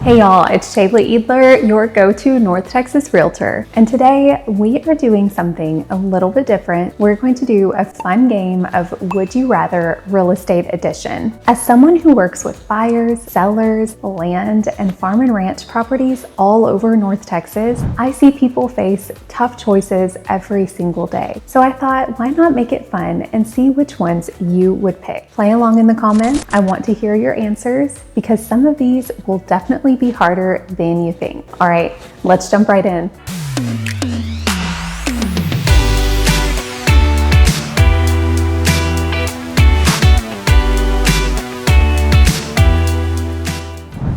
Hey y'all, it's Shayla Eadler, your go-to North Texas realtor. And today we are doing something a little bit different. We're going to do a fun game of Would You Rather Real Estate Edition. As someone who works with buyers, sellers, land, and farm and ranch properties all over North Texas, I see people face tough choices every single day. So I thought, why not make it fun and see which ones you would pick? Play along in the comments. I want to hear your answers because some of these will definitely be harder than you think. All right, let's jump right in.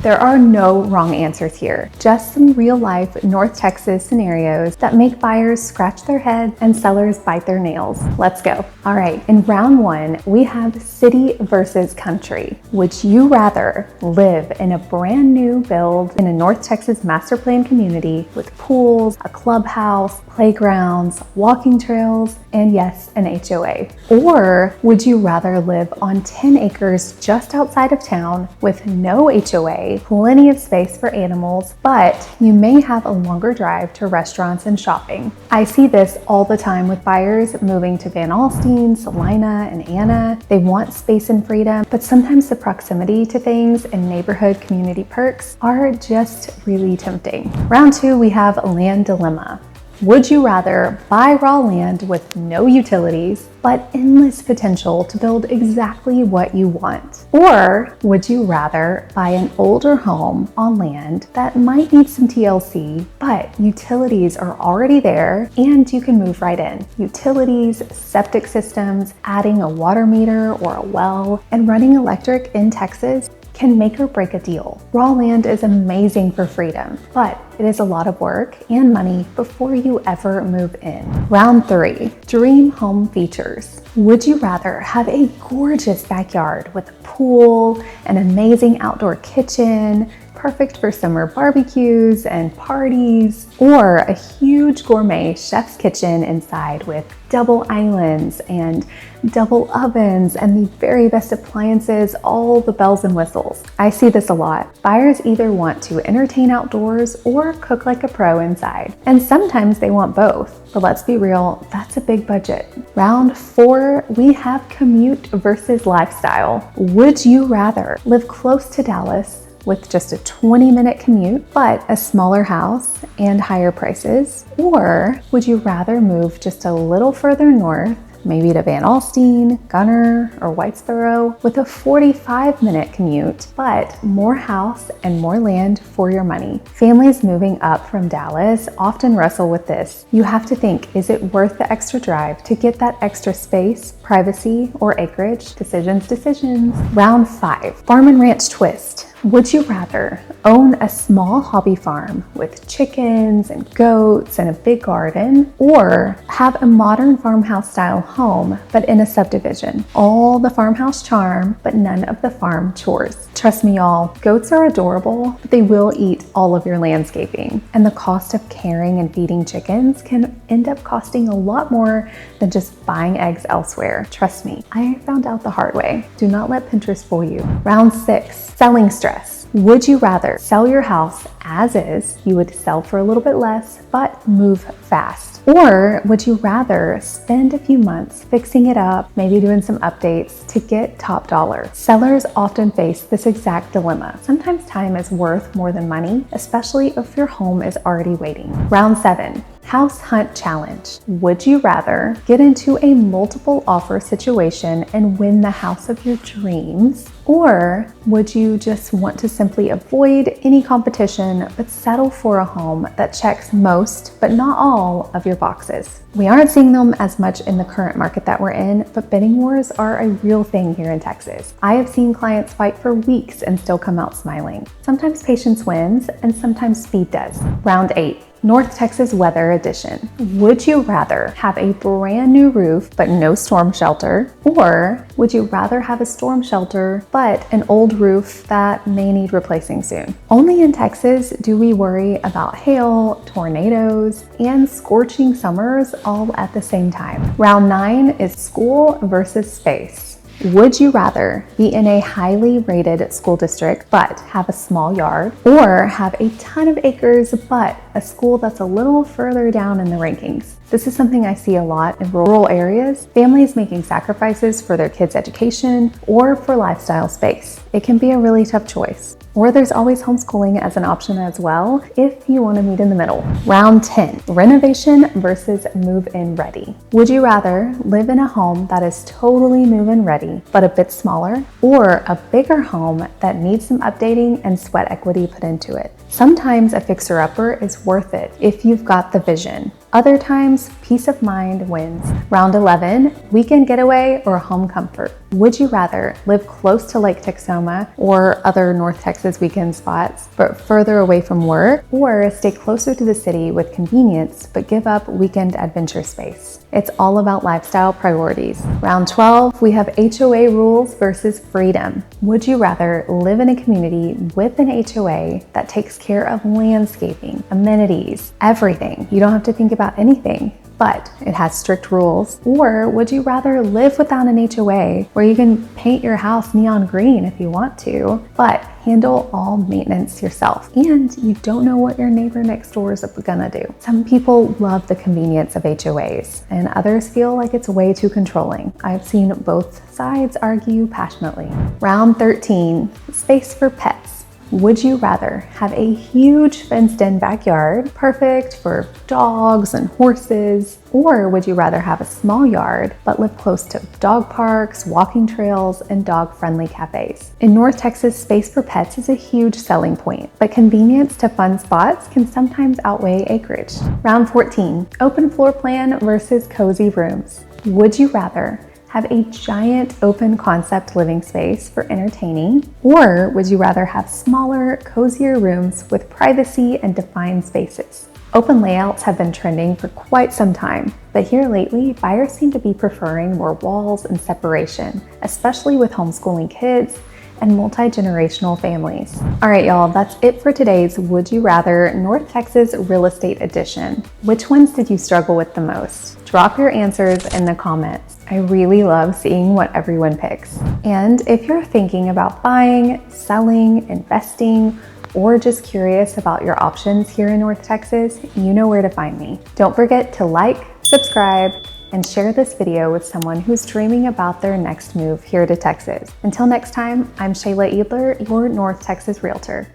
There are no wrong answers here, just some real life North Texas scenarios that make buyers scratch their heads and sellers bite their nails. Let's go. All right, in round one, we have city versus country. Would you rather live in a brand new build in a North Texas master plan community with pools, a clubhouse, playgrounds, walking trails, and yes, an HOA? Or would you rather live on 10 acres just outside of town with no HOA, plenty of space for animals, but you may have a longer drive to restaurants and shopping? I see this all the time with buyers moving to Alstyne, Celina, and Anna. They want space and freedom, but sometimes the proximity to things and neighborhood community perks are just really tempting. Round two, we have a land dilemma. Would you rather buy raw land with no utilities, but endless potential to build exactly what you want? Or would you rather buy an older home on land that might need some TLC, but utilities are already there and you can move right in? Utilities, septic systems, adding a water meter or a well, and running electric in Texas can make or break a deal. Raw land is amazing for freedom, but it is a lot of work and money before you ever move in. Round three, dream home features. Would you rather have a gorgeous backyard with a pool, an amazing outdoor kitchen, perfect for summer barbecues and parties, or a huge gourmet chef's kitchen inside with double islands and double ovens and the very best appliances, all the bells and whistles? I see this a lot. Buyers either want to entertain outdoors or cook like a pro inside. And sometimes they want both. But let's be real, that's a big budget. Round four, we have commute versus lifestyle. Would you rather live close to Dallas with just a 20-minute commute, but a smaller house and higher prices? Or would you rather move just a little further north, maybe to Alstyne, Gunter, or Whitesboro, with a 45-minute commute, but more house and more land for your money? Families moving up from Dallas often wrestle with this. You have to think, is it worth the extra drive to get that extra space, privacy, or acreage? Decisions. Round five, farm and ranch twist. Would you rather own a small hobby farm with chickens and goats and a big garden, or have a modern farmhouse style home but in a subdivision? All the farmhouse charm, but none of the farm chores. Trust me, y'all, goats are adorable, but they will eat all of your landscaping. And the cost of caring and feeding chickens can end up costing a lot more than just buying eggs elsewhere. Trust me, I found out the hard way. Do not let Pinterest fool you. Round six, selling stress. Would you rather sell your house as is, you would sell for a little bit less, but move fast? Or would you rather spend a few months fixing it up, maybe doing some updates to get top dollar? Sellers often face this exact dilemma. Sometimes time is worth more than money, especially if your home is already waiting. Round seven, house hunt challenge. Would you rather get into a multiple offer situation and win the house of your dreams? Or would you just want to simply avoid any competition but settle for a home that checks most, but not all, of your boxes? We aren't seeing them as much in the current market that we're in, but bidding wars are a real thing here in Texas. I have seen clients fight for weeks and still come out smiling. Sometimes patience wins and sometimes speed does. Round eight, North Texas weather edition. Would you rather have a brand new roof but no storm shelter? Or would you rather have a storm shelter but an old roof that may need replacing soon? Only in Texas do we worry about hail, tornadoes, and scorching summers all at the same time. Round nine is school versus space. Would you rather be in a highly rated school district but have a small yard, or have a ton of acres but a school that's a little further down in the rankings? This is something I see a lot in rural areas, families making sacrifices for their kids' education or for lifestyle space. It can be a really tough choice. Or there's always homeschooling as an option as well if you want to meet in the middle. Round 10, renovation versus move-in ready. Would you rather live in a home that is totally move-in ready but a bit smaller, or a bigger home that needs some updating and sweat equity put into it? Sometimes a fixer-upper is worth it if you've got the vision. Other times, peace of mind wins. Round 11, weekend getaway or home comfort. Would you rather live close to Lake Texoma or other North Texas weekend spots, but further away from work, or stay closer to the city with convenience, but give up weekend adventure space? It's all about lifestyle priorities. Round 12, we have HOA rules versus freedom. Would you rather live in a community with an HOA that takes care of landscaping, amenities, everything? You don't have to think about anything, but it has strict rules. Or would you rather live without an HOA where you can paint your house neon green if you want to, but handle all maintenance yourself, and you don't know what your neighbor next door is gonna do? Some people love the convenience of HOAs, and others feel like it's way too controlling. I've seen both sides argue passionately. Round 13, space for pets. Would you rather have a huge fenced-in backyard, perfect for dogs and horses, or would you rather have a small yard but live close to dog parks, walking trails, and dog-friendly cafes? In North Texas, space for pets is a huge selling point, but convenience to fun spots can sometimes outweigh acreage. Round 14, open floor plan versus cozy rooms. Would you rather have a giant open concept living space for entertaining, or would you rather have smaller, cozier rooms with privacy and defined spaces? Open layouts have been trending for quite some time, but here lately, buyers seem to be preferring more walls and separation, especially with homeschooling kids and multi-generational families. All right, y'all, that's it for today's Would You Rather North Texas Real Estate Edition. Which ones did you struggle with the most? Drop your answers in the comments. I really love seeing what everyone picks. And if you're thinking about buying, selling, investing, or just curious about your options here in North Texas, you know where to find me. Don't forget to like, subscribe, and share this video with someone who's dreaming about their next move here to Texas. Until next time, I'm Shayla Edler, your North Texas Realtor.